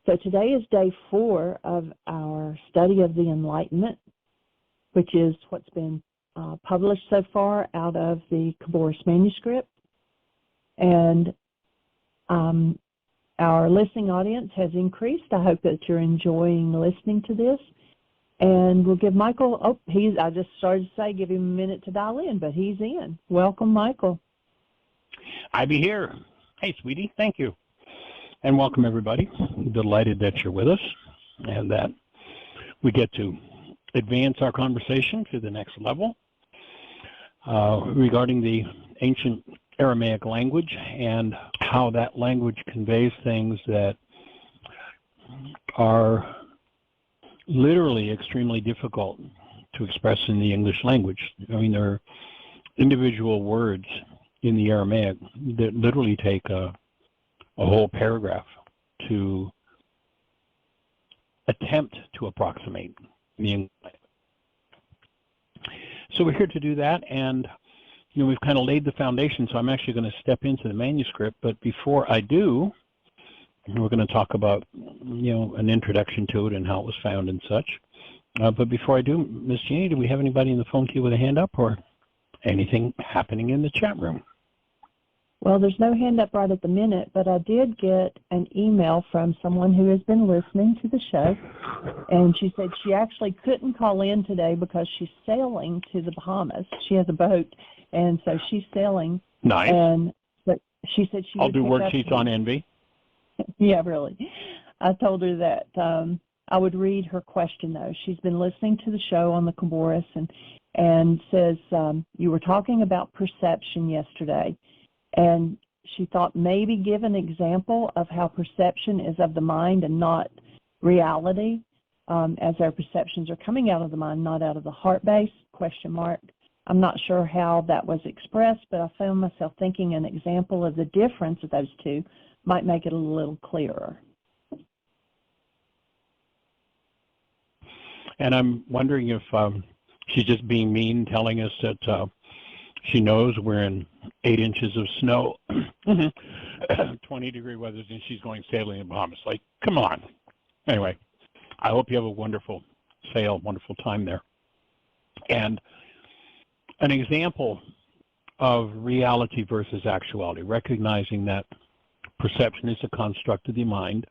So today is day 4 of our study of the Enlightenment, which is what's been published so far out of the Khaboris manuscript. And our listening audience has increased. I hope that you're enjoying listening to this. And we'll give Michael, I just started to say give him a minute to dial in, but he's in. Welcome, Michael. I be here. Hey, sweetie, thank you. And welcome, everybody. Delighted that you're with us and that we get to advance our conversation to the next level regarding the ancient Aramaic language and how that language conveys things that are literally extremely difficult to express in the English language. I mean, there are individual words in the Aramaic that literally take a whole paragraph to attempt to approximate the English. So we're here to do that, and we've kind of laid the foundation, so I'm actually going to step into the manuscript, but before I do, we're going to talk about, an introduction to it and how it was found and such. But before I do, Ms. Jeannie, do we have anybody in the phone queue with a hand up or anything happening in the chat room? Well, there's no hand up right at the minute, but I did get an email from someone who has been listening to the show, and she said she actually couldn't call in today because she's sailing to the Bahamas. She has a boat, and so she's sailing. Nice. But she said she I'll do worksheets on envy. Yeah, really. I told her that I would read her question, though. She's been listening to the show on the Khaboris and says, you were talking about perception yesterday, and she thought maybe give an example of how perception is of the mind and not reality, as our perceptions are coming out of the mind, not out of the heart base, ? I'm not sure how that was expressed, but I found myself thinking an example of the difference of those two might make it a little clearer. And I'm wondering if she's just being mean, telling us that she knows we're in 8 inches of snow, 20-degree weather, and she's going sailing in the Bahamas. Like, come on. Anyway, I hope you have a wonderful sail, wonderful time there. And an example of reality versus actuality, recognizing that perception is a construct of the mind.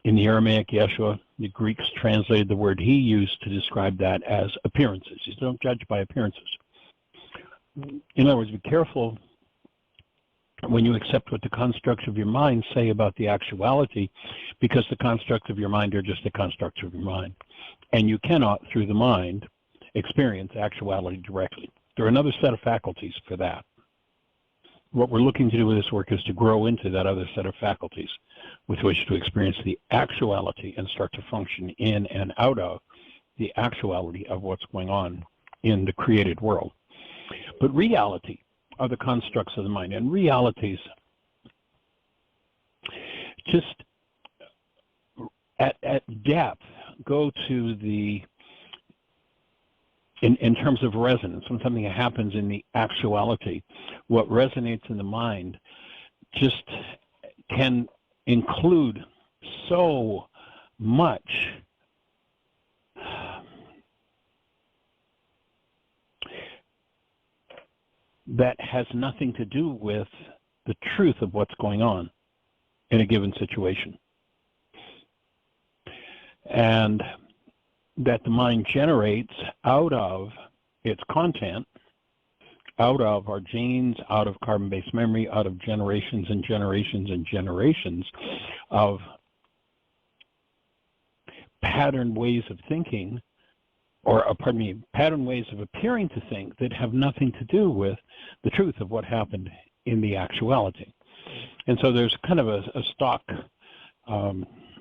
In the Aramaic, Yeshua, the Greeks translated the word he used to describe that as appearances. You don't judge by appearances. In other words, be careful when you accept what the constructs of your mind say about the actuality, because the constructs of your mind are just the constructs of your mind. And you cannot, through the mind, experience actuality directly. There are another set of faculties for that. What we're looking to do with this work is to grow into that other set of faculties with which to experience the actuality and start to function in and out of the actuality of what's going on in the created world. But reality are the constructs of the mind, and realities just at depth go to the in terms of resonance. When something happens in the actuality, what resonates in the mind just can include so much that has nothing to do with the truth of what's going on in a given situation. And that the mind generates out of its content, out of our genes, out of carbon-based memory, out of generations and generations and generations of patterned ways of thinking, or pardon me, patterned ways of appearing to think that have nothing to do with the truth of what happened in the actuality. And so there's kind of a stock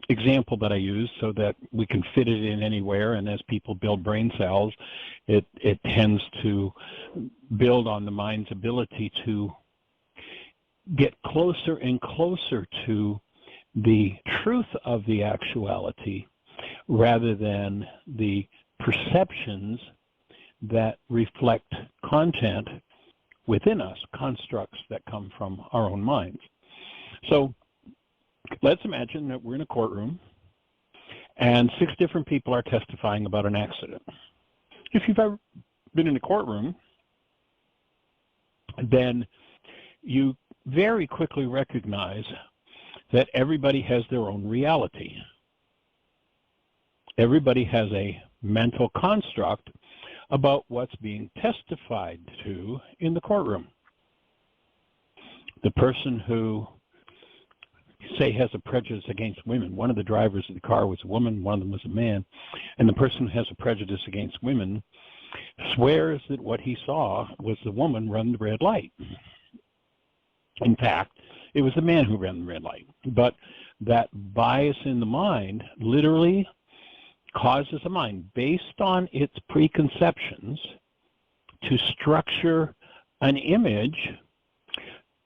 example that I use so that we can fit it in anywhere, and as people build brain cells, it tends to build on the mind's ability to get closer and closer to the truth of the actuality rather than the perceptions that reflect content within us, constructs that come from our own minds. So Let's imagine that we're in a courtroom and 6 different people are testifying about an accident. If you've ever been in a courtroom, then you very quickly recognize that everybody has their own reality. Everybody has a mental construct about what's being testified to in the courtroom. The person who, say, has a prejudice against women, one of the drivers of the car was a woman, one of them was a man, and the person who has a prejudice against women swears that what he saw was the woman run the red light. In fact, it was the man who ran the red light. But that bias in the mind literally causes a mind, based on its preconceptions, to structure an image,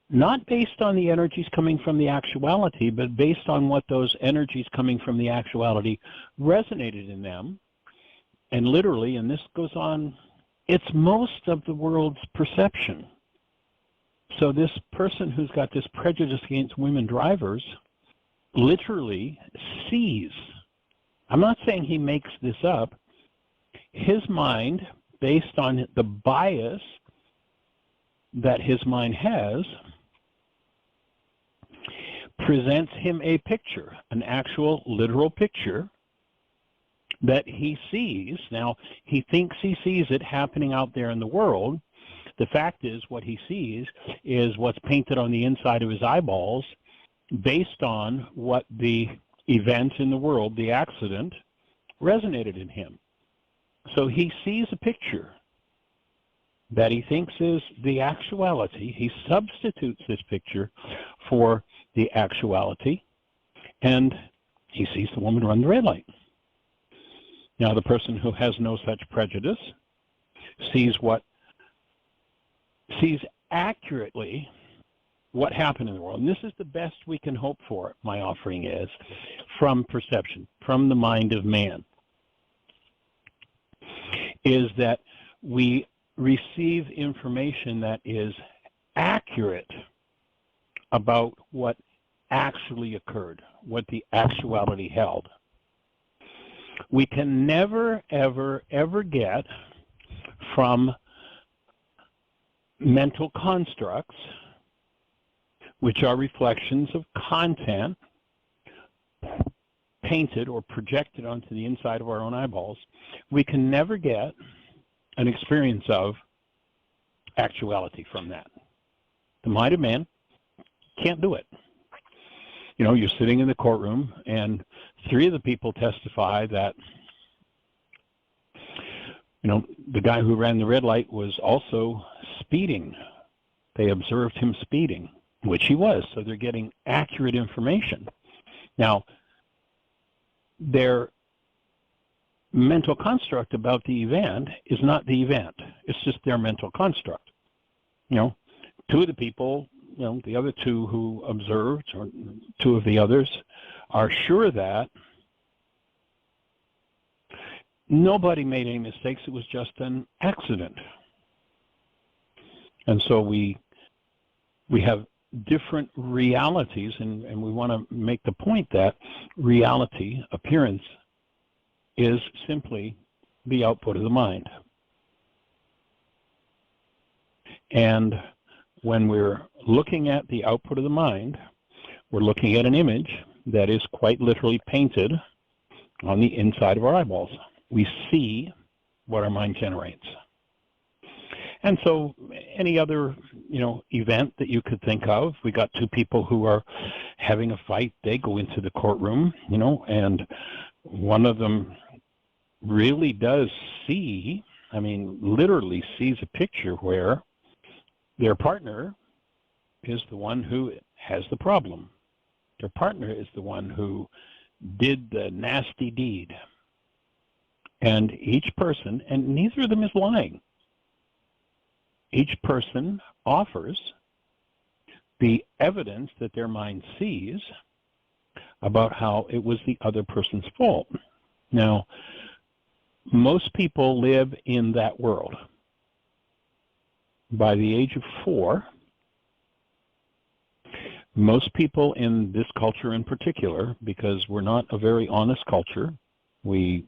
not based on the energies coming from the actuality, but based on what those energies coming from the actuality resonated in them. And literally, and this goes on, it's most of the world's perception. So this person who's got this prejudice against women drivers literally sees, I'm not saying he makes this up, his mind, based on the bias that his mind has, presents him a picture, an actual literal picture that he sees. Now, he thinks he sees it happening out there in the world. The fact is, what he sees is what's painted on the inside of his eyeballs based on what the event in the world, the accident, resonated in him. So he sees a picture that he thinks is the actuality. He substitutes this picture for the actuality, and he sees the woman run the red light. Now, the person who has no such prejudice sees accurately what happened in the world. And this is the best we can hope for, my offering is, from perception, from the mind of man, is that we receive information that is accurate about what actually occurred, what the actuality held. We can never, ever, ever get from mental constructs, which are reflections of content painted or projected onto the inside of our own eyeballs, we can never get an experience of actuality from that. The mind of man can't do it. You know, you're sitting in the courtroom and 3 of the people testify that, you know, the guy who ran the red light was also speeding. They observed him speeding, which he was, so they're getting accurate information. Now, their mental construct about the event is not the event. It's just their mental construct. You know, 2 of the people, you know, the other 2 who observed, or 2 of the others, are sure that nobody made any mistakes. It was just an accident. And so we have different realities, and we want to make the point that reality, appearance, is simply the output of the mind. And when we're looking at the output of the mind, we're looking at an image that is quite literally painted on the inside of our eyeballs. We see what our mind generates. And so any other, you know, event that you could think of, we got 2 people who are having a fight. They go into the courtroom, you know, and one of them really does see, I mean, literally sees a picture where their partner is the one who has the problem. Their partner is the one who did the nasty deed. And each person, and neither of them is lying, each person offers the evidence that their mind sees about how it was the other person's fault. Now, most people live in that world. By the age of 4, Most people in this culture in particular, because we're not a very honest culture, we're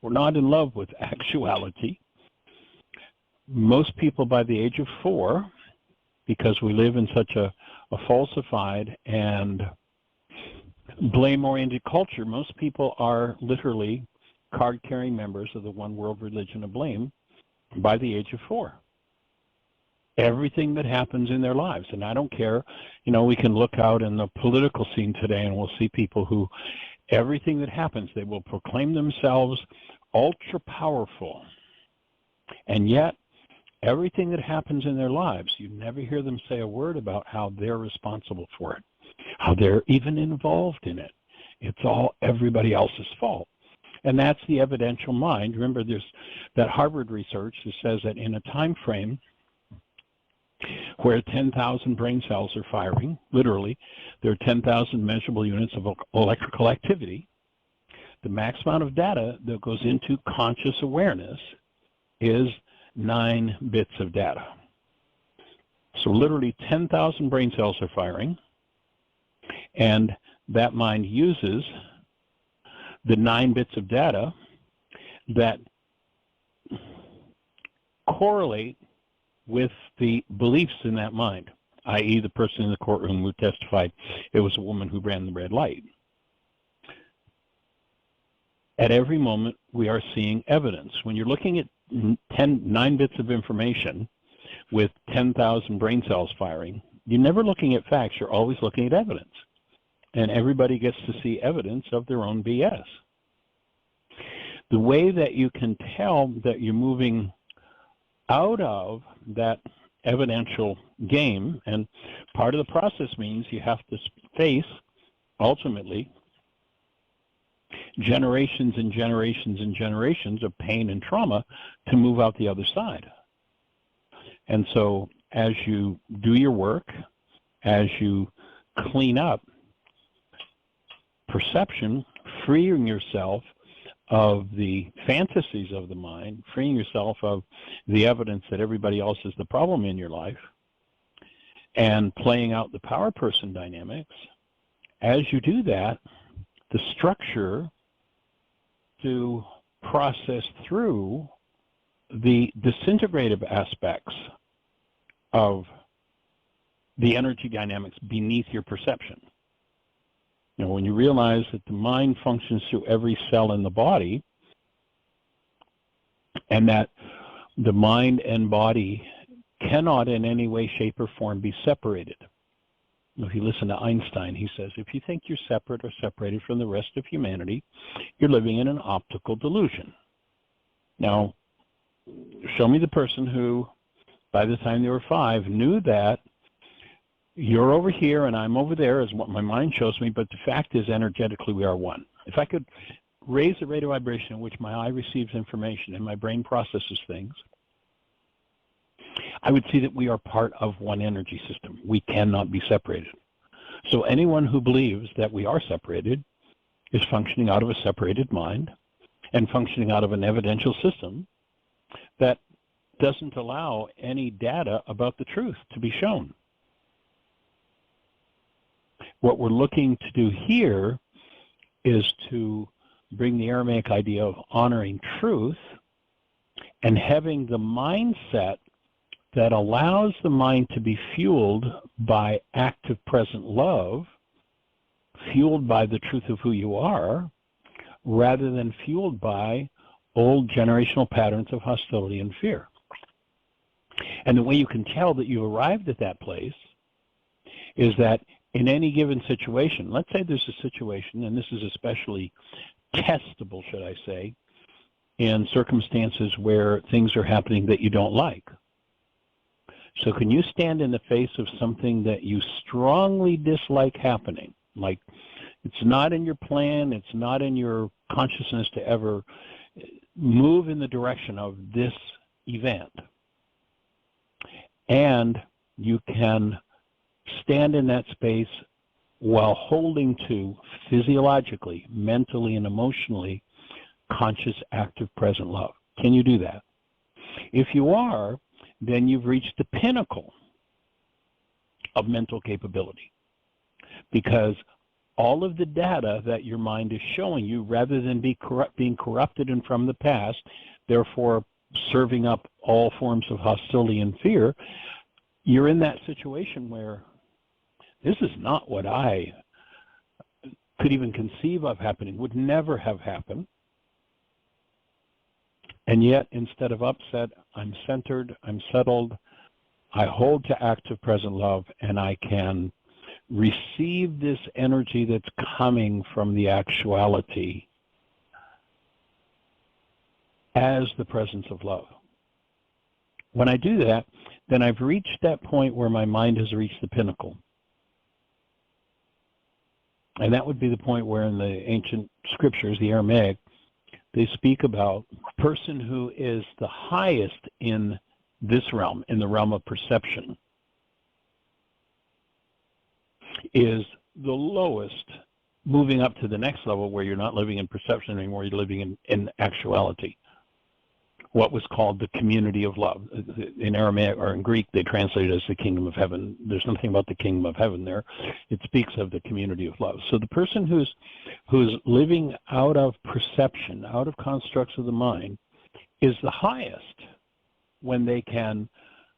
not in love with actuality. Most people by the age of 4, because we live in such a falsified and blame-oriented culture, most people are literally card-carrying members of the one world religion of blame by the age of 4. Everything that happens in their lives, and I don't care, we can look out in the political scene today and we'll see people who, everything that happens, they will proclaim themselves ultra powerful, and yet everything that happens in their lives, you never hear them say a word about how they're responsible for it, how they're even involved in it. It's all everybody else's fault. And that's the evidential mind. Remember, there's that Harvard research that says that in a time frame where 10,000 brain cells are firing, literally, there are 10,000 measurable units of electrical activity, the max amount of data that goes into conscious awareness is 9 bits of data. So literally 10,000 brain cells are firing, and that mind uses the 9 bits of data that correlate with the beliefs in that mind, i.e. the person in the courtroom who testified it was a woman who ran the red light. At every moment, we are seeing evidence. When you're looking at 9 bits of information with 10,000 brain cells firing, you're never looking at facts, you're always looking at evidence. And everybody gets to see evidence of their own BS. The way that you can tell that you're moving out of that evidential game, and part of the process means you have to face, ultimately, generations and generations and generations of pain and trauma to move out the other side. And so as you do your work, as you clean up perception, freeing yourself of the fantasies of the mind, freeing yourself of the evidence that everybody else is the problem in your life, and playing out the power person dynamics, as you do that, the structure to process through the disintegrative aspects of the energy dynamics beneath your perception. When you realize that the mind functions through every cell in the body, and that the mind and body cannot in any way, shape, or form be separated. If you listen to Einstein, he says, if you think you're separate or separated from the rest of humanity, you're living in an optical delusion. Now, show me the person who, by the time they were 5, knew that you're over here and I'm over there is what my mind shows me, but the fact is energetically we are one. If I could raise the rate of vibration in which my eye receives information and my brain processes things, I would see that we are part of one energy system. We cannot be separated. So anyone who believes that we are separated is functioning out of a separated mind and functioning out of an evidential system that doesn't allow any data about the truth to be shown. What we're looking to do here is to bring the Aramaic idea of honoring truth and having the mindset that allows the mind to be fueled by active present love, fueled by the truth of who you are, rather than fueled by old generational patterns of hostility and fear. And the way you can tell that you've arrived at that place is that in any given situation, let's say there's a situation, and this is especially testable, should I say, in circumstances where things are happening that you don't like. So can you stand in the face of something that you strongly dislike happening? Like it's not in your plan, it's not in your consciousness to ever move in the direction of this event. And you can stand in that space while holding to physiologically, mentally, and emotionally conscious, active, present love. Can you do that? If you are, then you've reached the pinnacle of mental capability. Because all of the data that your mind is showing you, rather than being corrupted and from the past, therefore serving up all forms of hostility and fear, you're in that situation where this is not what I could even conceive of happening, would never have happened. And yet, instead of upset, I'm centered, I'm settled, I hold to active present love, and I can receive this energy that's coming from the actuality as the presence of love. When I do that, then I've reached that point where my mind has reached the pinnacle. And that would be the point where in the ancient scriptures, the Aramaic, they speak about a person who is the highest in this realm, in the realm of perception, is the lowest, moving up to the next level where you're not living in perception anymore, you're living in actuality. What was called the community of love. In Aramaic or in Greek, they translate it as the kingdom of heaven. There's nothing about the kingdom of heaven there. It speaks of the community of love. So the person who's living out of perception, out of constructs of the mind, is the highest when they can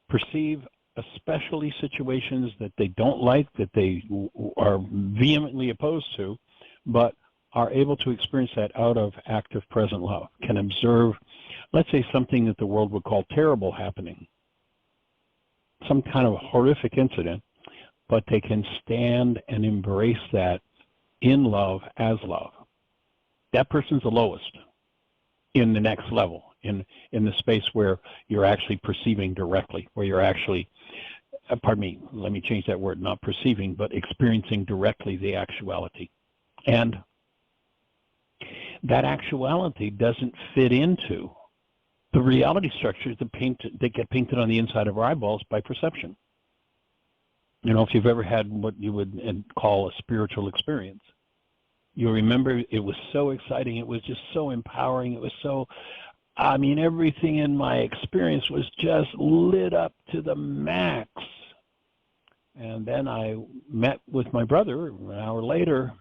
perceive especially situations that they don't like, that they are vehemently opposed to, but are able to experience that out of active present love, can observe, let's say, something that the world would call terrible happening, some kind of horrific incident, but they can stand and embrace that in love as love. That person's the lowest in the next level, in the space where you're actually perceiving directly, where you're actually, pardon me, let me change that word, not perceiving, but experiencing directly the actuality. And that actuality doesn't fit into the reality structures that get painted on the inside of our eyeballs by perception. You know, if you've ever had what you would call a spiritual experience, you'll remember it was so exciting, it was just so empowering, it was so, I mean, everything in my experience was just lit up to the max. And then I met with my brother an hour later,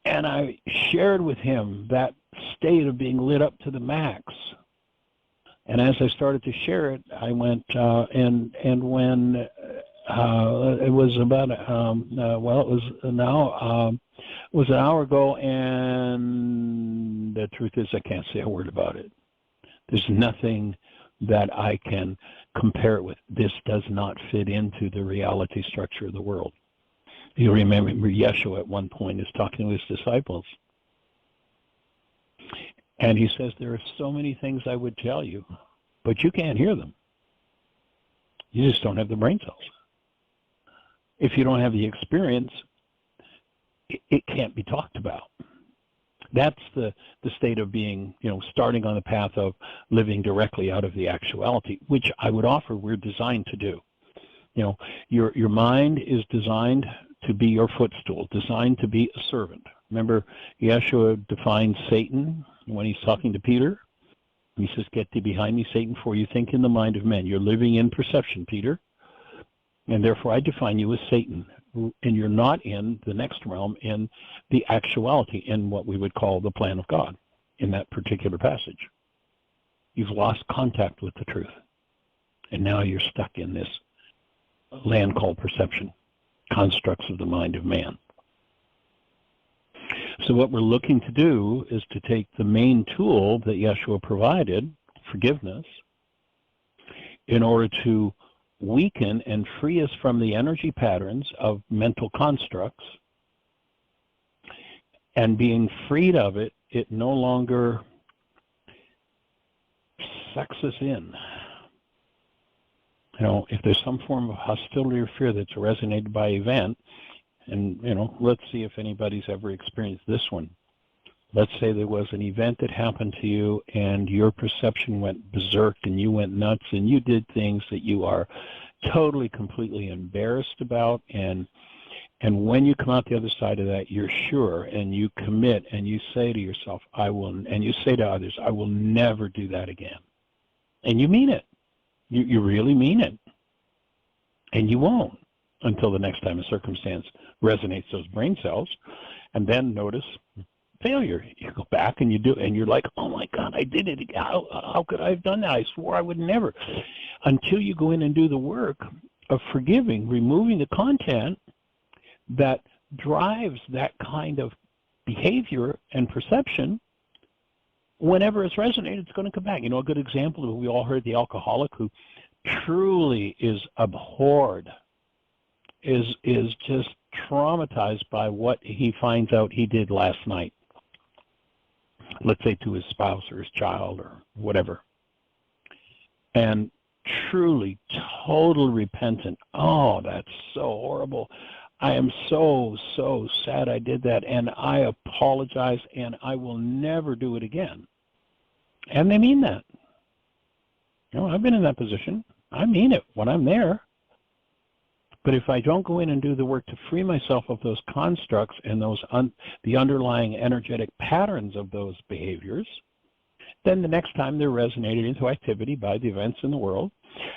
and I shared with him that state of being lit up to the max. And as I started to share it, I went, and when it was about, it was an hour ago, and the truth is I can't say a word about it. There's nothing that I can compare it with. This does not fit into the reality structure of the world. You remember Yeshua at one point is talking to his disciples. And he says, there are so many things I would tell you, but you can't hear them. You just don't have the brain cells. If you don't have the experience, it can't be talked about. That's the state of being, starting on the path of living directly out of the actuality, which I would offer we're designed to do. Your mind is designed to be your footstool, designed to be a servant. Remember, Yeshua defines Satan when he's talking to Peter. He says, get thee behind me, Satan, for you think in the mind of men. You're living in perception, Peter, and therefore I define you as Satan. And you're not in the next realm, in the actuality, in what we would call the plan of God in that particular passage. You've lost contact with the truth. And now you're stuck in this land called perception, constructs of the mind of man. So what we're looking to do is to take the main tool that Yeshua provided, forgiveness, in order to weaken and free us from the energy patterns of mental constructs. And being freed of it, it no longer sucks us in. If there's some form of hostility or fear that's resonated by event, and, let's see if anybody's ever experienced this one. Let's say there was an event that happened to you and your perception went berserk and you went nuts and you did things that you are totally, completely embarrassed about. And when you come out the other side of that, you're sure and you commit and you say to yourself, I will, and you say to others, I will never do that again. And you mean it. You really mean it. And you won't. until the next time a circumstance resonates those brain cells, and then notice failure. You go back and you do, and you're like, oh my God, I did it. How could I have done that? I swore I would never. Until you go in and do the work of forgiving, removing the content that drives that kind of behavior and perception. Whenever it's resonated, it's going to come back. You know, a good example, we all heard the alcoholic who truly is abhorred, is just traumatized by what he finds out he did last night. Let's say to his spouse or his child or whatever. And truly, totally repentant. Oh, that's so horrible. I am so sad I did that, and I apologize, and I will never do it again. And they mean that. You know, I've been in that position. I mean it when I'm there. But if I don't go in and do the work to free myself of those constructs and those the underlying energetic patterns of those behaviors, then the next time they're resonated into activity by the events in the world,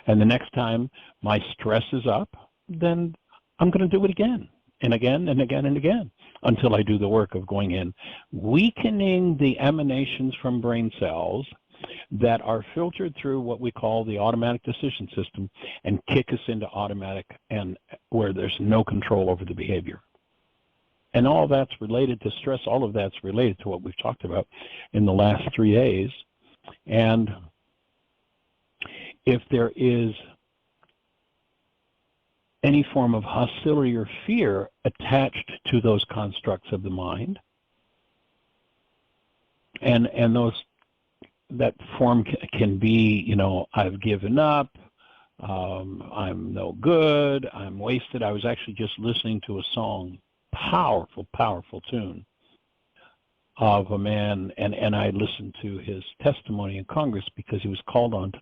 and the next time my stress is up, then I'm going to do it again and again and again and again until I do the work of going in, weakening the emanations from brain cells that are filtered through what we call the automatic decision system and kick us into automatic, and where there's no control over the behavior. And all that's related to stress. All of that's related to what we've talked about in the last 3 days. And if there is any form of hostility or fear attached to those constructs of the mind, and those, that form can be, you know, I've given up, I'm no good, I'm wasted. I was actually just listening to a song, powerful tune of a man, and I listened to his testimony in Congress because he was called on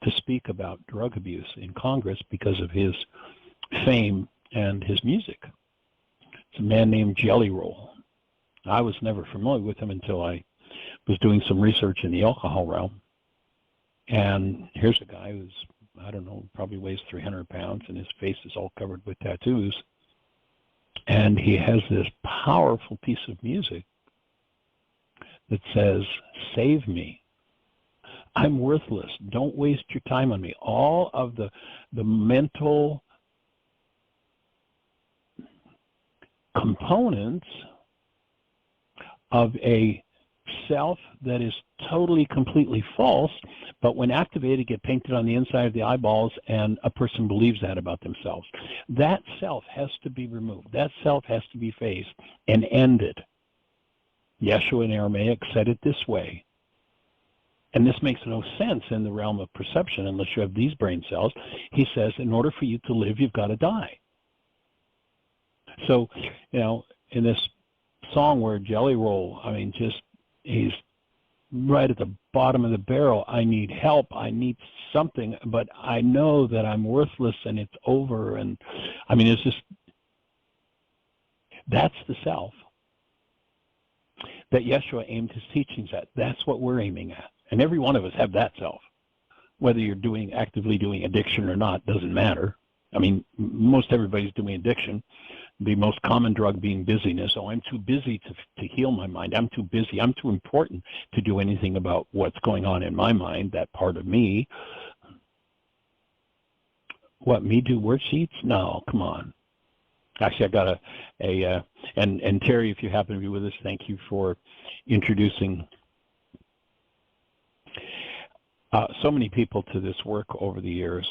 to speak about drug abuse in Congress because of his fame and his music. It's a man named Jelly Roll. I was never familiar with him until I was doing some research in the alcohol realm. And here's a guy who's, I don't know, probably weighs 300 pounds, and his face is all covered with tattoos. And he has this powerful piece of music that says, save me. I'm worthless. Don't waste your time on me. All of the mental components of a self that is totally, completely false, but when activated, get painted on the inside of the eyeballs, and a person believes that about themselves. That self has to be removed. That self has to be faced and ended. Yeshua in Aramaic said it this way, and this makes no sense in the realm of perception unless you have these brain cells. He says, in order for you to live, you've got to die. So, you know, in this song where Jelly Roll, I mean, just, he's right at the bottom of the barrel. I need help. I need something, but I know that I'm worthless and it's over. And I mean, it's just, that's the self that Yeshua aimed his teachings at. That's what we're aiming at. And every one of us have that self. Whether you're actively doing addiction or not, doesn't matter. I mean, most everybody's doing addiction. The most common drug being busyness. Oh, I'm too busy to heal my mind. I'm too busy. I'm too important to do anything about what's going on in my mind, that part of me. What, me do worksheets? No, come on. Actually, I got and Terry, if you happen to be with us, thank you for introducing so many people to this work over the years.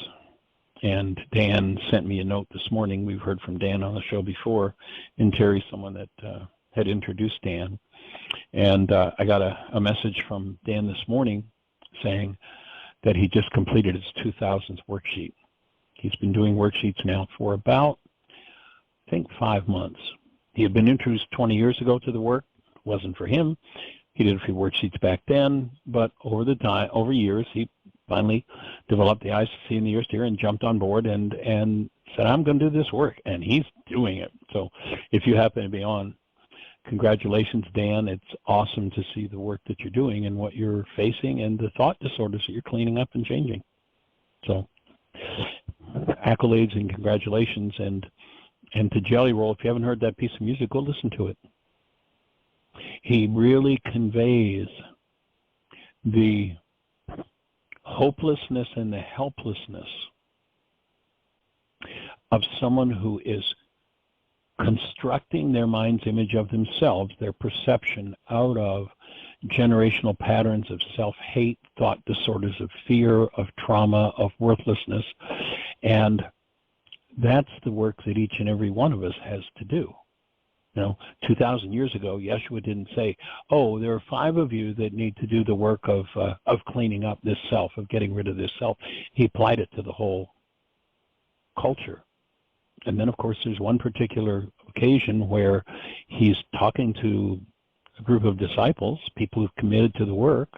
And Dan sent me a note this morning. We've heard from Dan on the show before, and Terry's someone that had introduced Dan. And I got a message from Dan this morning saying that he just completed his 2000th worksheet. He's been doing worksheets now for about, I think, 5 months. He had been introduced 20 years ago to the work. It wasn't for him. He did a few worksheets back then, but over years, he finally developed the eyes to see and the ears to hear and jumped on board and said, I'm going to do this work, and he's doing it. So if you happen to be on, congratulations, Dan. It's awesome to see the work that you're doing and what you're facing and the thought disorders that you're cleaning up and changing. So accolades and congratulations. And to Jelly Roll, if you haven't heard that piece of music, go listen to it. He really conveys the hopelessness and the helplessness of someone who is constructing their mind's image of themselves, their perception, out of generational patterns of self-hate, thought disorders of fear, of trauma, of worthlessness. And that's the work that each and every one of us has to do. 2,000 years ago, Yeshua didn't say, oh, there are 5 of you that need to do the work of cleaning up this self, of getting rid of this self. He applied it to the whole culture. And then, of course, there's one particular occasion where he's talking to a group of disciples, people who've committed to the work,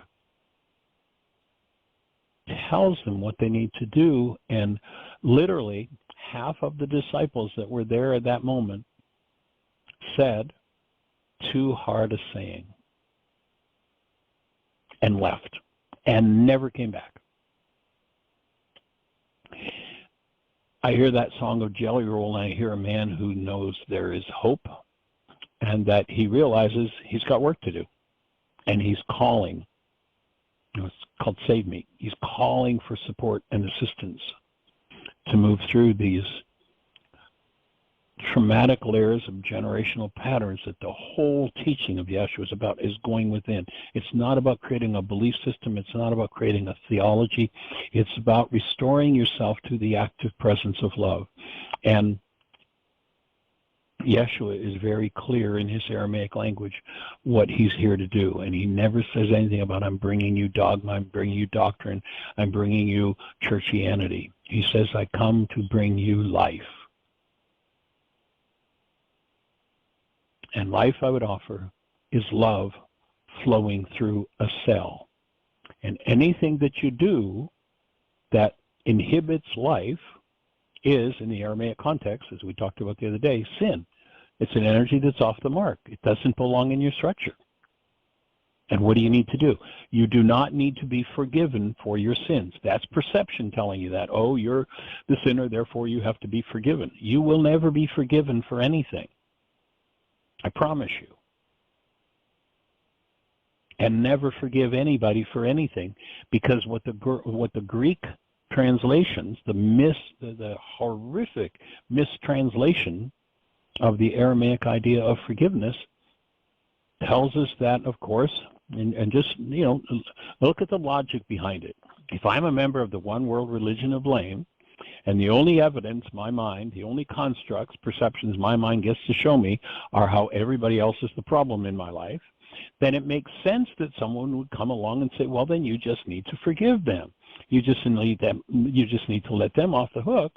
tells them what they need to do, and literally half of the disciples that were there at that moment said, too hard a saying, and left, and never came back. I hear that song of Jelly Roll, and I hear a man who knows there is hope, and that he realizes he's got work to do, and he's calling. It's called Save Me. He's calling for support and assistance to move through these traumatic layers of generational patterns that the whole teaching of Yeshua is about, is going within. It's not about creating a belief system. It's not about creating a theology. It's about restoring yourself to the active presence of love. And Yeshua is very clear in his Aramaic language what he's here to do. And he never says anything about, I'm bringing you dogma, I'm bringing you doctrine, I'm bringing you churchianity. He says, I come to bring you life. And life, I would offer, is love flowing through a cell. And anything that you do that inhibits life is, in the Aramaic context, as we talked about the other day, sin. It's an energy that's off the mark. It doesn't belong in your structure. And what do you need to do? You do not need to be forgiven for your sins. That's perception telling you that. Oh, you're the sinner, therefore you have to be forgiven. You will never be forgiven for anything. I promise you. And never forgive anybody for anything, because what the Greek translations, the horrific mistranslation of the Aramaic idea of forgiveness, tells us that, of course, and just, look at the logic behind it. If I'm a member of the one world religion of blame, and the only evidence my mind, the only constructs, perceptions my mind gets to show me are how everybody else is the problem in my life, then it makes sense that someone would come along and say, well, then you just need to forgive them. You just need to let them off the hook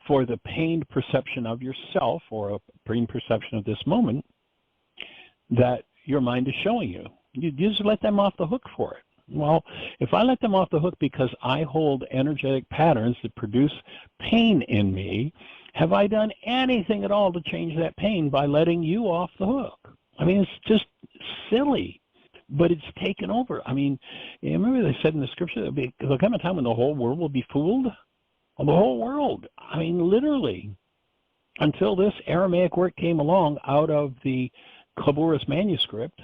for the pained perception of yourself, or a pained perception of this moment that your mind is showing you. You just let them off the hook for it. Well, if I let them off the hook because I hold energetic patterns that produce pain in me, have I done anything at all to change that pain by letting you off the hook? I mean, it's just silly, but it's taken over. I mean, you remember they said in the scripture, there'll come a time when the whole world will be fooled? Well, the whole world. I mean, literally, until this Aramaic work came along out of the Claboris manuscript.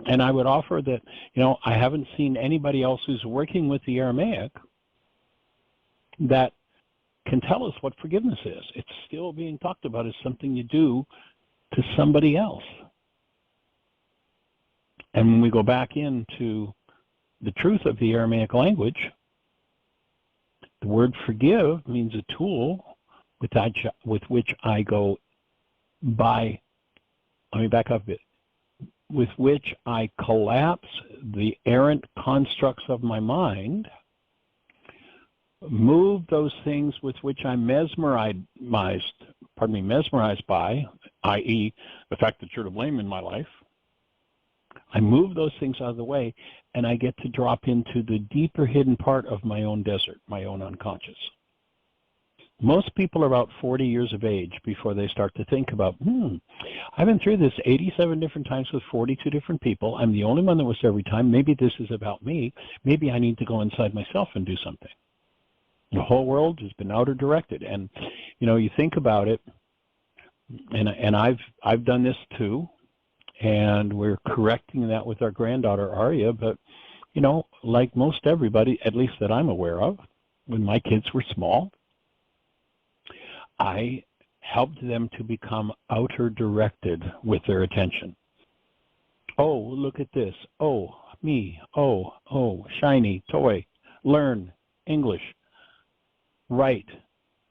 And I would offer that, I haven't seen anybody else who's working with the Aramaic that can tell us what forgiveness is. It's still being talked about as something you do to somebody else. And when we go back into the truth of the Aramaic language, the word forgive means a tool with which I go by, let me back up a bit, with which I collapse the errant constructs of my mind, move those things with which I'm mesmerized by, i.e., the fact that you're to blame in my life. I move those things out of the way, and I get to drop into the deeper hidden part of my own desert, my own unconscious. Most people are about 40 years of age before they start to think about, I've been through this 87 different times with 42 different people. I'm the only one that was every time. Maybe this is about me. Maybe I need to go inside myself and do something. The whole world has been outer directed. And, you think about it, and I've done this too, and we're correcting that with our granddaughter, Arya, but, like most everybody, at least that I'm aware of, when my kids were small, I helped them to become outer directed with their attention. Oh, look at this. Oh, me. Oh, shiny, toy, learn, English, write,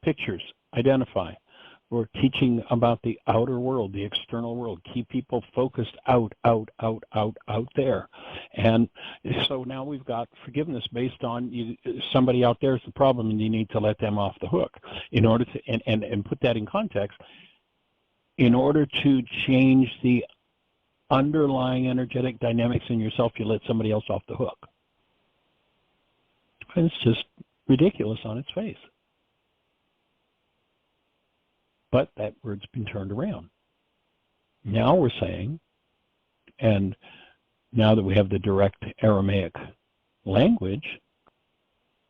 pictures, identify. We're teaching about the outer world, the external world. Keep people focused out there. And so now we've got forgiveness based on somebody out there is the problem, and you need to let them off the hook. In order to, and put that in context, in order to change the underlying energetic dynamics in yourself, you let somebody else off the hook. And it's just ridiculous on its face. But that word's been turned around. Now we're saying, and now that we have the direct Aramaic language,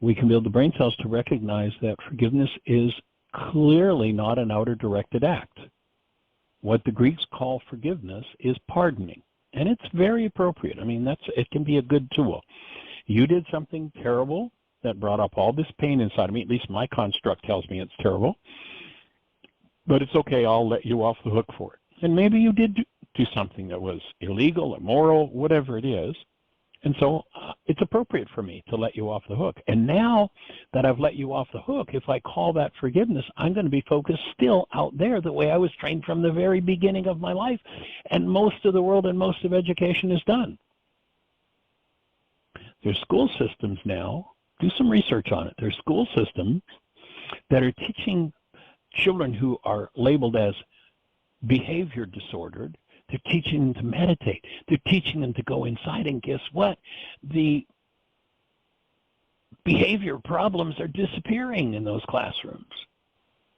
we can build the brain cells to recognize that forgiveness is clearly not an outer directed act. What the Greeks call forgiveness is pardoning, and it's very appropriate. I mean, it can be a good tool. You did something terrible that brought up all this pain inside of me. At least my construct tells me it's terrible. But it's okay, I'll let you off the hook for it. And maybe you did do something that was illegal, immoral, whatever it is. And so it's appropriate for me to let you off the hook. And now that I've let you off the hook, if I call that forgiveness, I'm going to be focused still out there the way I was trained from the very beginning of my life. And most of the world and most of education is done. There's school systems now, do some research on it. There's school systems that are teaching children who are labeled as behavior disordered. They're teaching them to meditate. They're teaching them to go inside, and guess what? The behavior problems are disappearing in those classrooms.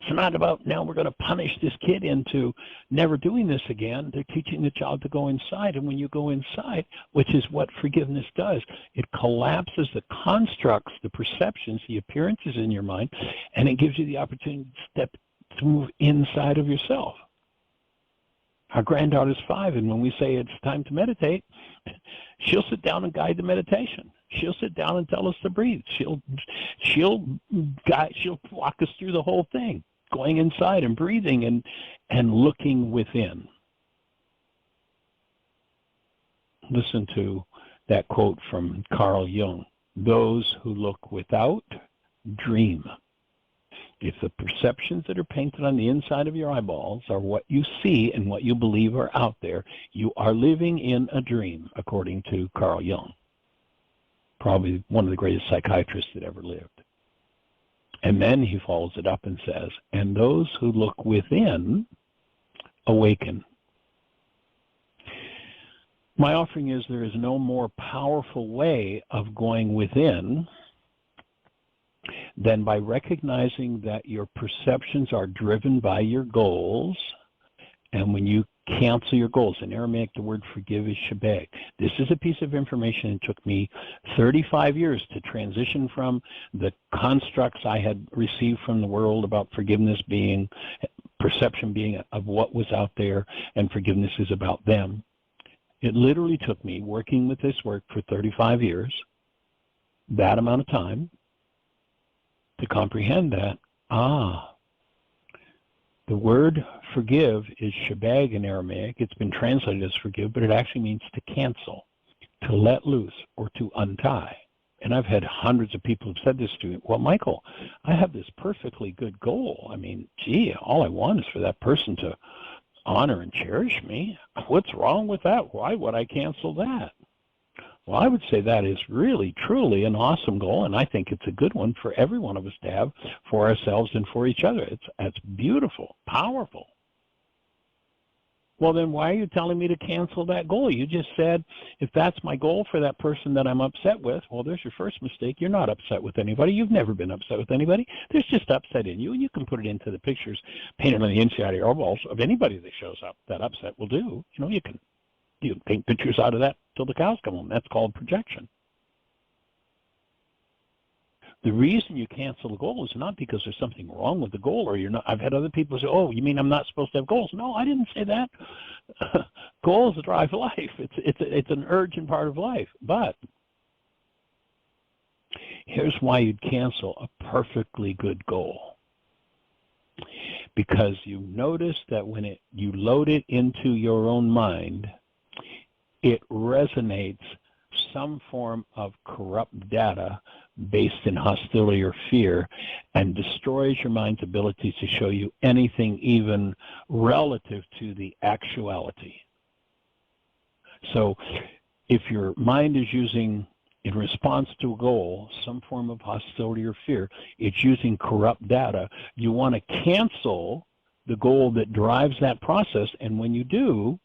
It's not about now we're going to punish this kid into never doing this again. They're teaching the child to go inside, and when you go inside, which is what forgiveness does, it collapses the constructs, the perceptions, the appearances in your mind, and it gives you the opportunity to move inside of yourself. Our granddaughter's 5, and when we say it's time to meditate, she'll sit down and guide the meditation. She'll sit down and tell us to breathe. She'll walk us through the whole thing, going inside and breathing and looking within. Listen to that quote from Carl Jung. Those who look without dream. If the perceptions that are painted on the inside of your eyeballs are what you see and what you believe are out there, you are living in a dream, according to Carl Jung. Probably one of the greatest psychiatrists that ever lived. And then he follows it up and says, and those who look within awaken. My offering is there is no more powerful way of going within than by recognizing that your perceptions are driven by your goals. And when you cancel your goals, in Aramaic the word forgive is shebag. This is a piece of information it took me 35 years to transition from the constructs I had received from the world about forgiveness being, perception being of what was out there, and forgiveness is about them. It literally took me working with this work for 35 years, that amount of time, to comprehend that, the word forgive is shebag in Aramaic. It's been translated as forgive, but it actually means to cancel, to let loose, or to untie. And I've had hundreds of people who've said this to me. Well, Michael, I have this perfectly good goal. I mean, gee, all I want is for that person to honor and cherish me. What's wrong with that? Why would I cancel that? Well, I would say that is really, truly an awesome goal, and I think it's a good one for every one of us to have for ourselves and for each other. It's beautiful, powerful. Well, then why are you telling me to cancel that goal? You just said, if that's my goal for that person that I'm upset with, well, there's your first mistake. You're not upset with anybody. You've never been upset with anybody. There's just upset in you, and you can put it into the pictures painted on the inside of your eyeballs of anybody that shows up. That upset will do. You know, you can paint pictures out of that till the cows come home. That's called projection. The reason you cancel a goal is not because there's something wrong with the goal, or you're not. I've had other people say, "Oh, you mean I'm not supposed to have goals?" No, I didn't say that. Goals drive life. It's an urgent part of life. But here's why you'd cancel a perfectly good goal. Because you notice that when you load it into your own mind, it resonates some form of corrupt data based in hostility or fear, and destroys your mind's ability to show you anything even relative to the actuality. So if your mind is using, in response to a goal, some form of hostility or fear, it's using corrupt data, you want to cancel the goal that drives that process, and when you do,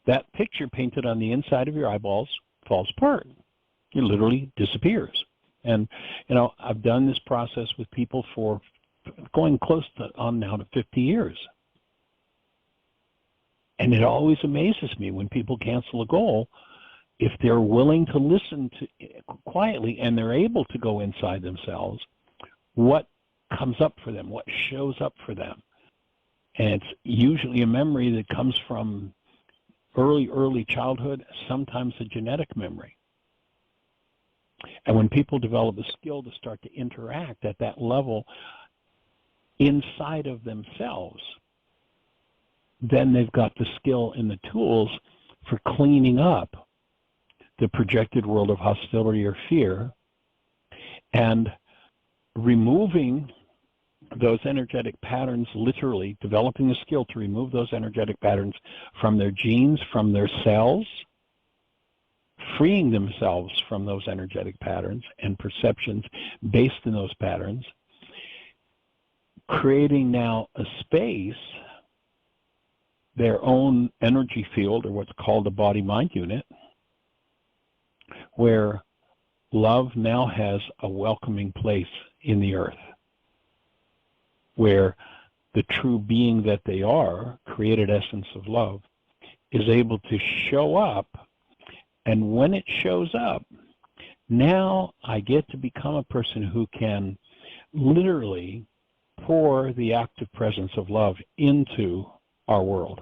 that picture painted on the inside of your eyeballs falls apart. It literally disappears. And, I've done this process with people for going close to on now to 50 years. And it always amazes me when people cancel a goal, if they're willing to listen to quietly and they're able to go inside themselves, what comes up for them, what shows up for them. And it's usually a memory that comes from early childhood, sometimes a genetic memory. And when people develop a skill to start to interact at that level inside of themselves, then they've got the skill and the tools for cleaning up the projected world of hostility or fear and removing those energetic patterns, literally developing a skill to remove those energetic patterns from their genes, from their cells, freeing themselves from those energetic patterns and perceptions based in those patterns, creating now a space, their own energy field, or what's called a body-mind unit, where love now has a welcoming place in the earth, where the true being that they are, created essence of love, is able to show up. And when it shows up, now I get to become a person who can literally pour the active presence of love into our world.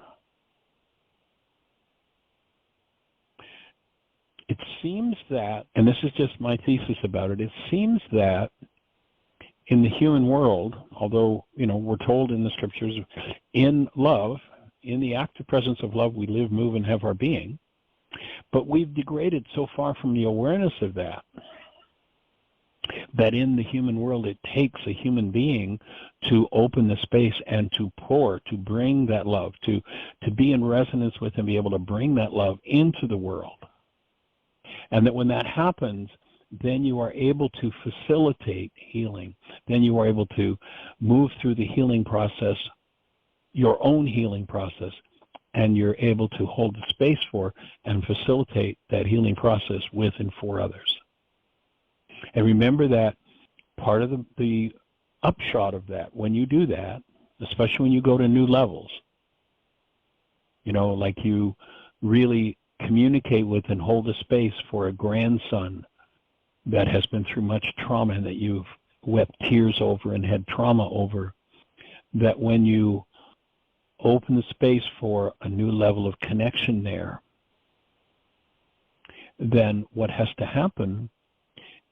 It seems that, and this is just my thesis about it, it seems that in the human world, although, we're told in the scriptures, in love, in the active presence of love, we live, move, and have our being. But we've degraded so far from the awareness of that in the human world it takes a human being to open the space and to pour, to bring that love, to be in resonance with and be able to bring that love into the world. And that when that happens, then you are able to facilitate healing. Then you are able to move through the healing process, your own healing process, and you're able to hold the space for and facilitate that healing process with and for others. And remember that part of the upshot of that, when you do that, especially when you go to new levels, like you really communicate with and hold a space for a grandson that has been through much trauma and that you've wept tears over and had trauma over, that when you open the space for a new level of connection there, then what has to happen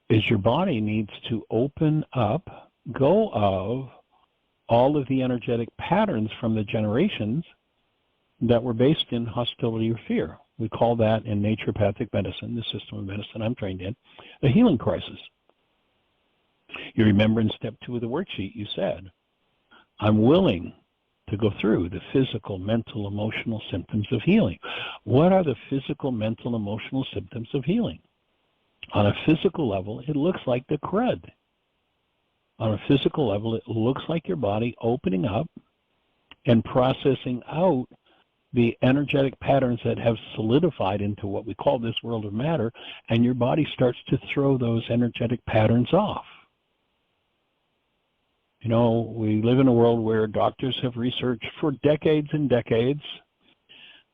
is your body needs to open up, go of all of the energetic patterns from the generations that were based in hostility or fear. We call that in naturopathic medicine, the system of medicine I'm trained in, a healing crisis. You remember in step 2 of the worksheet, you said, I'm willing to go through the physical, mental, emotional symptoms of healing. What are the physical, mental, emotional symptoms of healing? On a physical level, it looks like the crud. On a physical level, it looks like your body opening up and processing out the energetic patterns that have solidified into what we call this world of matter, and your body starts to throw those energetic patterns off. We live in a world where doctors have researched for decades and decades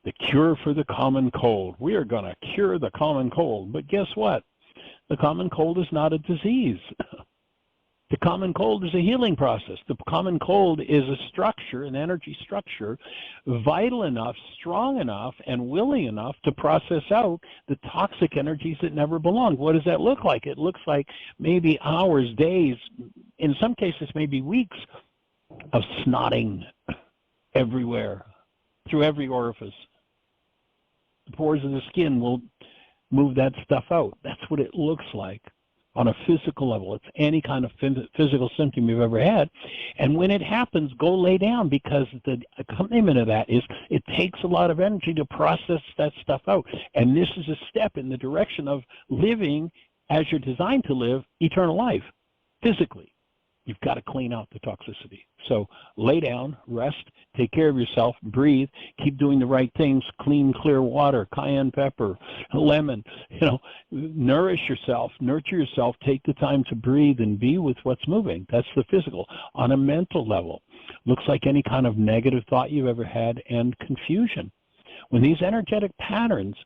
the cure for the common cold. We are going to cure the common cold. But guess what? The common cold is not a disease. The common cold is a healing process. The common cold is a structure, an energy structure, vital enough, strong enough, and willing enough to process out the toxic energies that never belonged. What does that look like? It looks like maybe hours, days, in some cases maybe weeks of snotting everywhere, through every orifice. The pores of the skin will move that stuff out. That's what it looks like on a physical level. It's any kind of physical symptom you've ever had. And when it happens, go lay down, because the accompaniment of that is it takes a lot of energy to process that stuff out. And this is a step in the direction of living as you're designed to live eternal life, physically. You've got to clean out the toxicity. So lay down, rest, take care of yourself, breathe, keep doing the right things, clean, clear water, cayenne pepper, lemon, nourish yourself, nurture yourself, take the time to breathe and be with what's moving. That's the physical. On a mental level, looks like any kind of negative thought you've ever had and confusion. When these energetic patterns,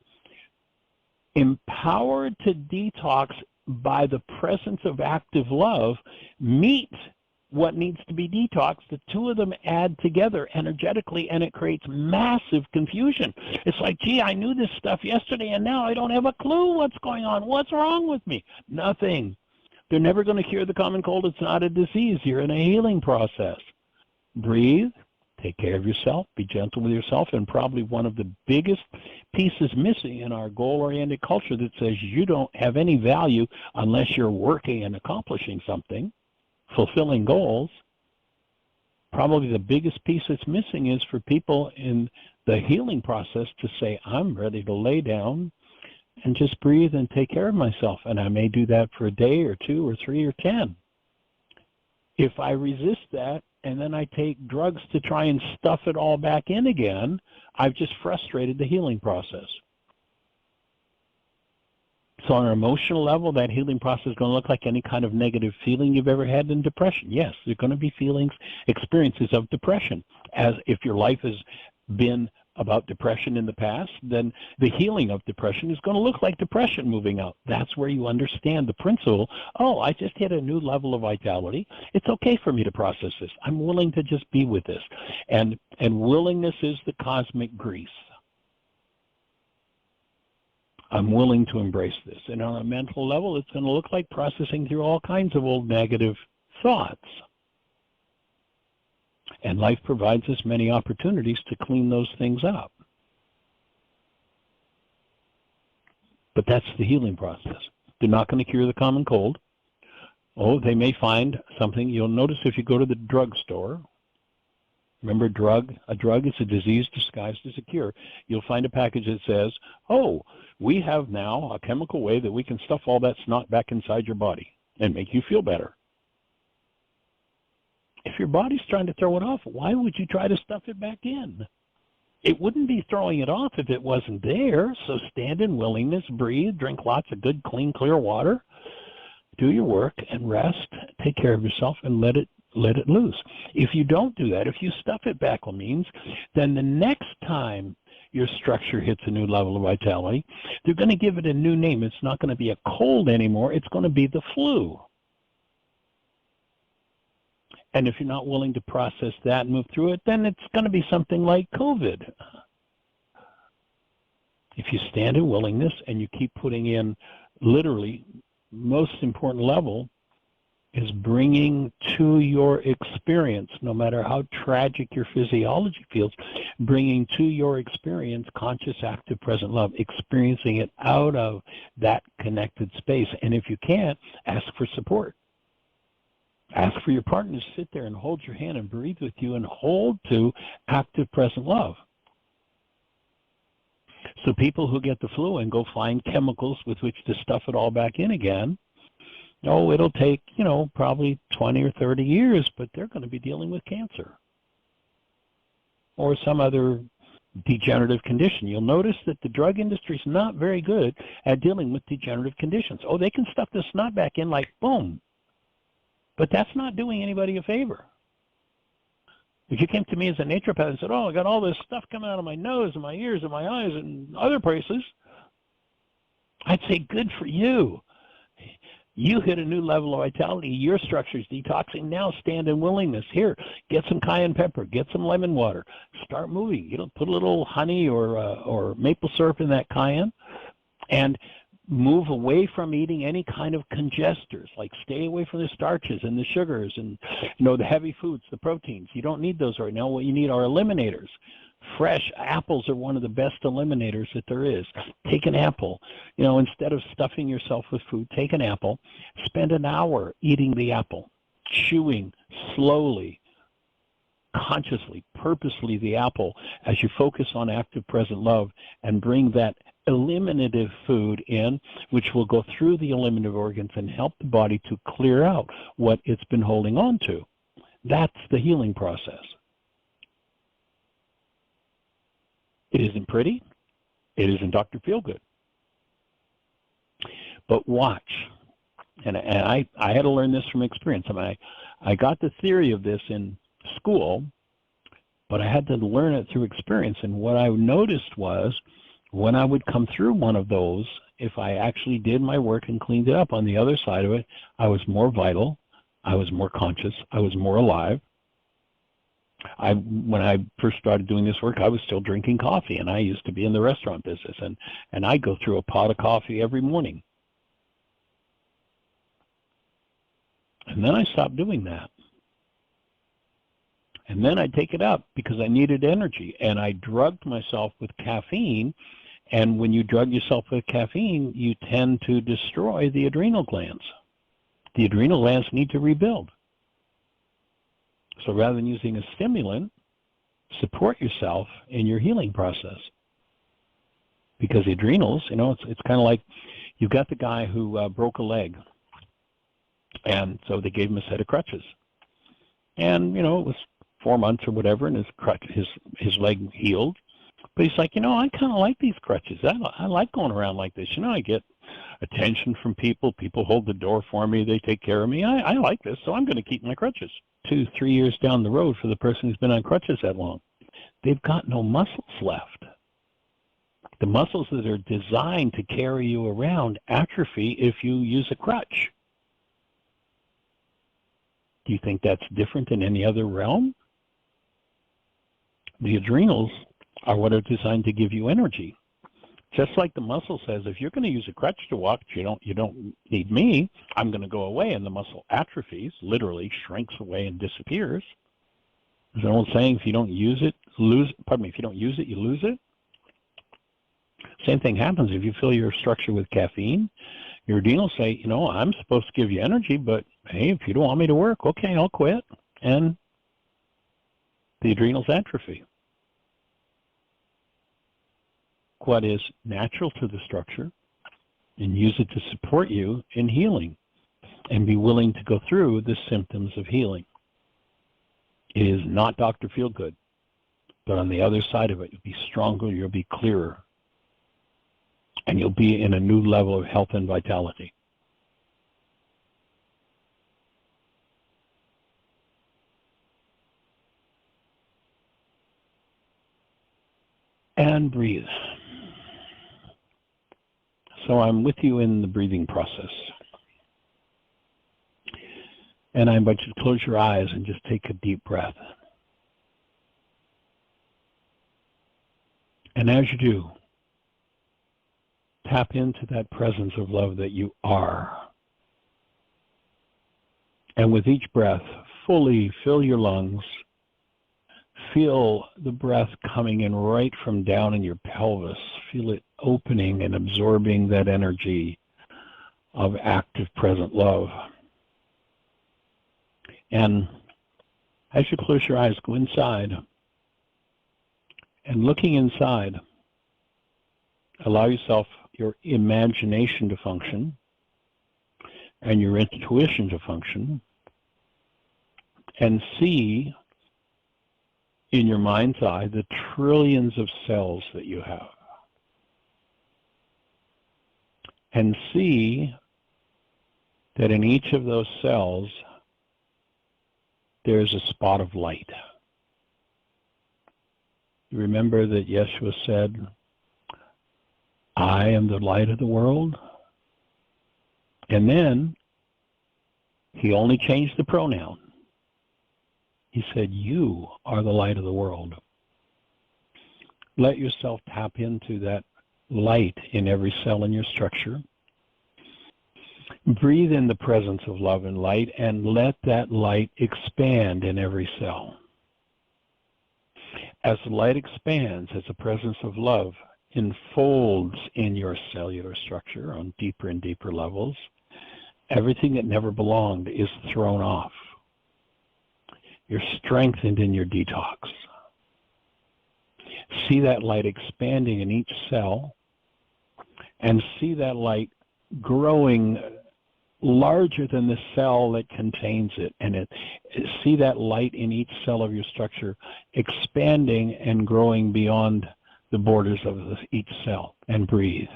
empowered to detox by the presence of active love, meet what needs to be detoxed, the two of them add together energetically, and it creates massive confusion. It's like, gee, I knew this stuff yesterday, and now I don't have a clue what's going on. What's wrong with me? Nothing. They're never going to cure the common cold. It's not a disease. You're in a healing process. Breathe. Take care of yourself. Be gentle with yourself. And probably one of the biggest pieces missing in our goal-oriented culture that says you don't have any value unless you're working and accomplishing something, fulfilling goals. Probably the biggest piece that's missing is for people in the healing process to say, I'm ready to lay down and just breathe and take care of myself. And I may do that for a day or 2 or 3 or 10. If I resist that, and then I take drugs to try and stuff it all back in again, I've just frustrated the healing process. So on an emotional level, that healing process is going to look like any kind of negative feeling you've ever had in depression. Yes, there are going to be feelings, experiences of depression. As if your life has been about depression in the past, then the healing of depression is going to look like depression moving out. That's where you understand the principle. Oh, I just hit a new level of vitality. It's okay for me to process this. I'm willing to just be with this. And willingness is the cosmic grease. I'm willing to embrace this. And on a mental level, it's going to look like processing through all kinds of old negative thoughts. And life provides us many opportunities to clean those things up. But that's the healing process. They're not going to cure the common cold. Oh, they may find something. You'll notice if you go to the drugstore, remember a drug is a disease disguised as a cure. You'll find a package that says, oh, we have now a chemical way that we can stuff all that snot back inside your body and make you feel better. If your body's trying to throw it off, why would you try to stuff it back in? It wouldn't be throwing it off if it wasn't there. So stand in willingness, breathe, drink lots of good, clean, clear water, do your work, and rest. Take care of yourself and let it loose. If you don't do that, if you stuff it back, means then the next time your structure hits a new level of vitality, they're going to give it a new name. It's not going to be a cold anymore. It's going to be the flu. And if you're not willing to process that and move through it, then it's going to be something like COVID. If you stand in willingness and you keep putting in, literally, most important level is bringing to your experience, no matter how tragic your physiology feels, bringing to your experience conscious, active, present love, experiencing it out of that connected space. And if you can't, ask for support. Ask for your partner to sit there and hold your hand and breathe with you and hold to active present love. So people who get the flu and go find chemicals with which to stuff it all back in again, it'll take, probably 20 or 30 years, but they're going to be dealing with cancer or some other degenerative condition. You'll notice that the drug industry is not very good at dealing with degenerative conditions. Oh, they can stuff the snot back in like boom. But that's not doing anybody a favor. If you came to me as a naturopath and said, oh, I got all this stuff coming out of my nose and my ears and my eyes and other places, I'd say, good for you. You hit a new level of vitality. Your structure's detoxing. Now stand in willingness. Here, get some cayenne pepper. Get some lemon water. Start moving. Put a little honey or maple syrup in that cayenne, and move away from eating any kind of congesters. Like stay away from the starches and the sugars and the heavy foods, the proteins. You don't need those right now. What you need are eliminators. Fresh apples are one of the best eliminators that there is. Take an apple. Instead of stuffing yourself with food, take an apple. Spend an hour eating the apple, chewing slowly, consciously, purposely the apple as you focus on active present love, and bring that eliminative food in, which will go through the eliminative organs and help the body to clear out what it's been holding on to. That's the healing process. It isn't pretty. It isn't Dr. Feelgood. But watch. And I had to learn this from experience. I got the theory of this in school, but I had to learn it through experience. And what I noticed was when I would come through one of those, if I actually did my work and cleaned it up on the other side of it, I was more vital, I was more conscious, I was more alive. When I first started doing this work, I was still drinking coffee, and I used to be in the restaurant business, and I'd go through a pot of coffee every morning. And then I stopped doing that. And then I'd take it up because I needed energy, and I drugged myself with caffeine. And when you drug yourself with caffeine, you tend to destroy the adrenal glands. The adrenal glands need to rebuild. So rather than using a stimulant, support yourself in your healing process. Because the adrenals, it's kind of like you've got the guy who broke a leg. And so they gave him a set of crutches. And, it was 4 months or whatever, and his leg healed. But he's like, I kind of like these crutches. I like going around like this. I get attention from people. People hold the door for me. They take care of me. I like this, so I'm going to keep my crutches. 2-3 years down the road, for the person who's been on crutches that long, they've got no muscles left. The muscles that are designed to carry you around atrophy if you use a crutch. Do you think that's different in any other realm? The adrenals are what are designed to give you energy. Just like the muscle says, if you're going to use a crutch to walk, you don't need me, I'm going to go away, and the muscle atrophies, literally shrinks away and disappears. There's an old saying, if you don't use it, if you don't use it, you lose it. Same thing happens if you fill your structure with caffeine. Your adrenals say, I'm supposed to give you energy, but hey, if you don't want me to work, okay, I'll quit. And the adrenals atrophy. What is natural to the structure, and use it to support you in healing, and be willing to go through the symptoms of healing. It is not Dr. Feelgood, but on the other side of it, you'll be stronger, you'll be clearer, and you'll be in a new level of health and vitality. And breathe. So I'm with you in the breathing process. And I invite you to close your eyes and just take a deep breath. And as you do, tap into that presence of love that you are. And with each breath, fully fill your lungs. Feel the breath coming in right from down in your pelvis. Feel it opening and absorbing that energy of active present love. And as you close your eyes, go inside. And looking inside, allow yourself your imagination to function and your intuition to function, and see in your mind's eye the trillions of cells that you have. And see that in each of those cells there's a spot of light. Remember that Yeshua said, I am the light of the world. And then He only changed the pronoun. He said, you are the light of the world. Let yourself tap into that light in every cell in your structure. Breathe in the presence of love and light, and let that light expand in every cell. As the light expands, as the presence of love enfolds in your cellular structure on deeper and deeper levels, everything that never belonged is thrown off. You're strengthened in your detox. See that light expanding in each cell, and see that light growing larger than the cell that contains it. And see that light in each cell of your structure expanding and growing beyond the borders of each cell. And breathe.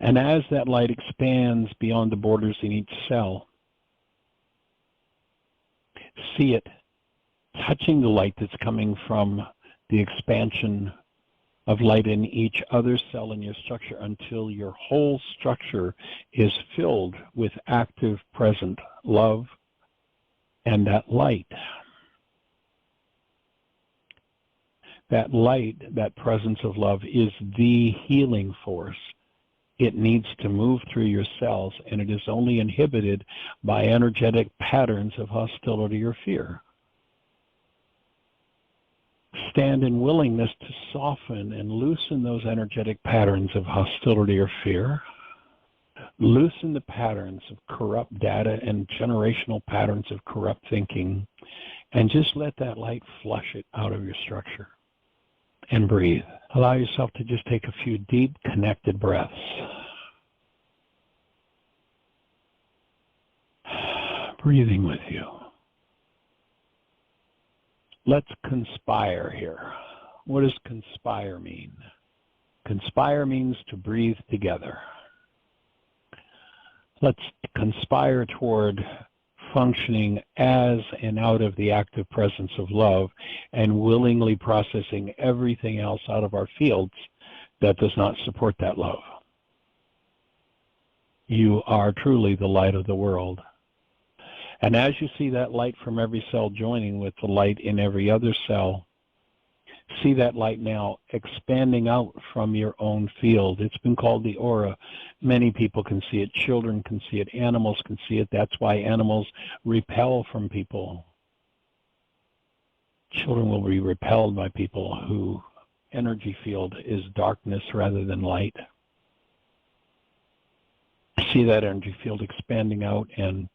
And as that light expands beyond the borders in each cell, see it touching the light that's coming from the expansion of light in each other cell in your structure until your whole structure is filled with active, present love and that light. That light, that presence of love, is the healing force. It needs to move through your cells, and it is only inhibited by energetic patterns of hostility or fear. Stand in willingness to soften and loosen those energetic patterns of hostility or fear. Loosen the patterns of corrupt data and generational patterns of corrupt thinking, and just let that light flush it out of your structure. And breathe. Allow yourself to just take a few deep, connected breaths. Breathing with you. Let's conspire here. What does conspire mean? Conspire means to breathe together. Let's conspire toward functioning as and out of the active presence of love and willingly processing everything else out of our fields that does not support that love. You are truly the light of the world. And as you see that light from every cell joining with the light in every other cell, see that light now expanding out from your own field. It's been called the aura. Many people can see it. Children can see it. Animals can see it. That's why animals repel from people. Children will be repelled by people whose energy field is darkness rather than light. See that energy field expanding out, and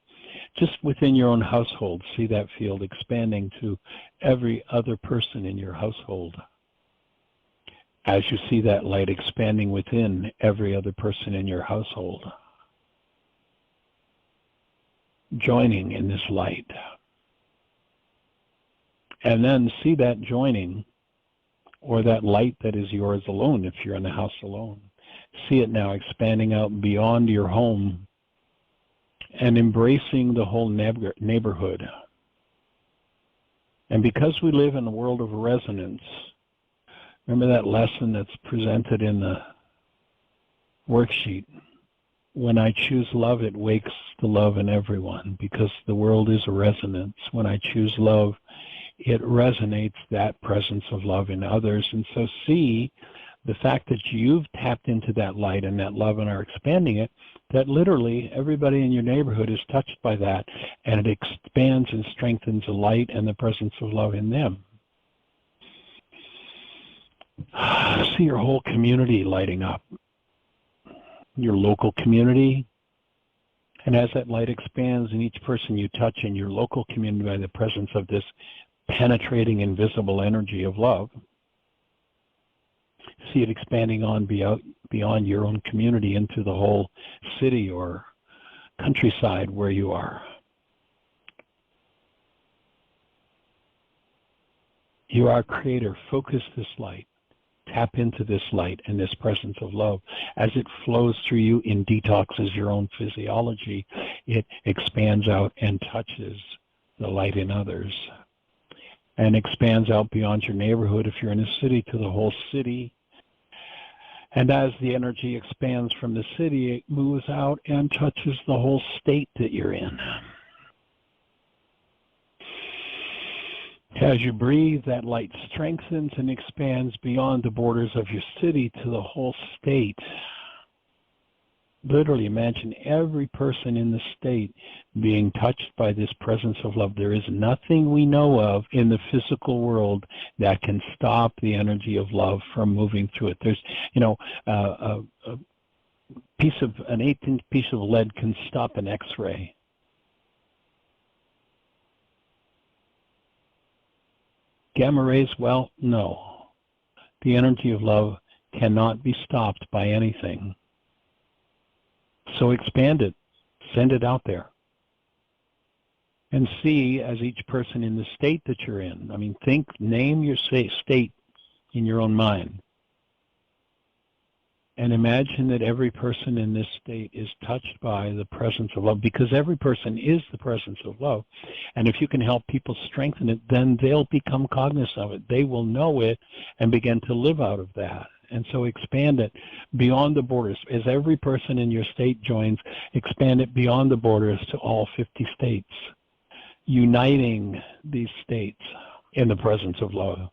just within your own household, see that field expanding to every other person in your household. As you see that light expanding within every other person in your household, joining in this light. And then see that joining, or that light that is yours alone if you're in the house alone. See it now expanding out beyond your home and embracing the whole neighborhood. And because we live in a world of resonance, remember that lesson that's presented in the worksheet? When I choose love, it wakes the love in everyone, because the world is a resonance. When I choose love, it resonates that presence of love in others. And so see the fact that you've tapped into that light and that love and are expanding it, that literally everybody in your neighborhood is touched by that, and it expands and strengthens the light and the presence of love in them. See your whole community lighting up, your local community. And as that light expands in each person you touch in your local community by the presence of this penetrating invisible energy of love, see it expanding on beyond your own community into the whole city or countryside where you are. You are creator. Focus this light. Tap into this light and this presence of love. As it flows through you and detoxes your own physiology, it expands out and touches the light in others. And expands out beyond your neighborhood if you're in a city to the whole city. And as the energy expands from the city, it moves out and touches the whole state that you're in. As you breathe, that light strengthens and expands beyond the borders of your city to the whole state. Literally imagine every person in the state being touched by this presence of love. There is nothing we know of in the physical world that can stop the energy of love from moving through it. There's, an 1/8-inch piece of lead can stop an X-ray. Gamma rays, well, no. The energy of love cannot be stopped by anything. So expand it, send it out there. And see, as each person in the state that you're in, name your state in your own mind. And imagine that every person in this state is touched by the presence of love, because every person is the presence of love. And if you can help people strengthen it, then they'll become cognizant of it. They will know it and begin to live out of that. And so expand it beyond the borders. As every person in your state joins, expand it beyond the borders to all 50 states, uniting these states in the presence of love.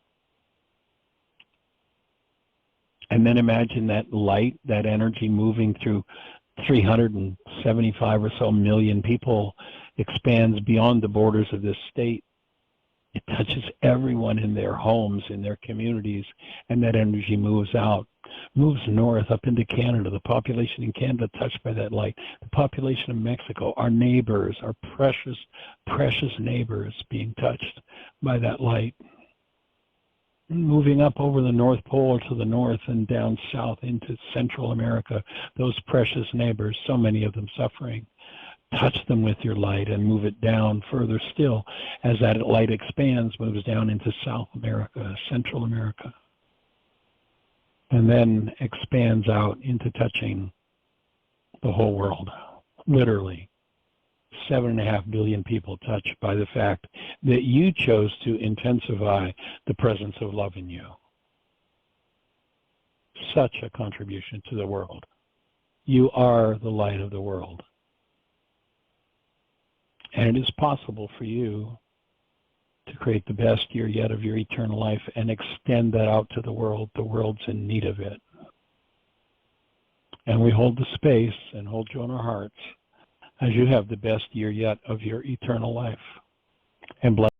And then imagine that light, that energy moving through 375 or so million people, expands beyond the borders of this state. It touches everyone in their homes, in their communities, and that energy moves out, moves north up into Canada. The population in Canada touched by that light. The population of Mexico, our neighbors, our precious, precious neighbors being touched by that light. Moving up over the North Pole to the north and down south into Central America, those precious neighbors, so many of them suffering. Touch them with your light and move it down further still. As that light expands, moves down into South America, Central America, and then expands out into touching the whole world. Literally, 7.5 billion people touched by the fact that you chose to intensify the presence of love in you. Such a contribution to the world. You are the light of the world. And it is possible for you to create the best year yet of your eternal life and extend that out to the world. The world's in need of it. And we hold the space and hold you in our hearts as you have the best year yet of your eternal life. And bless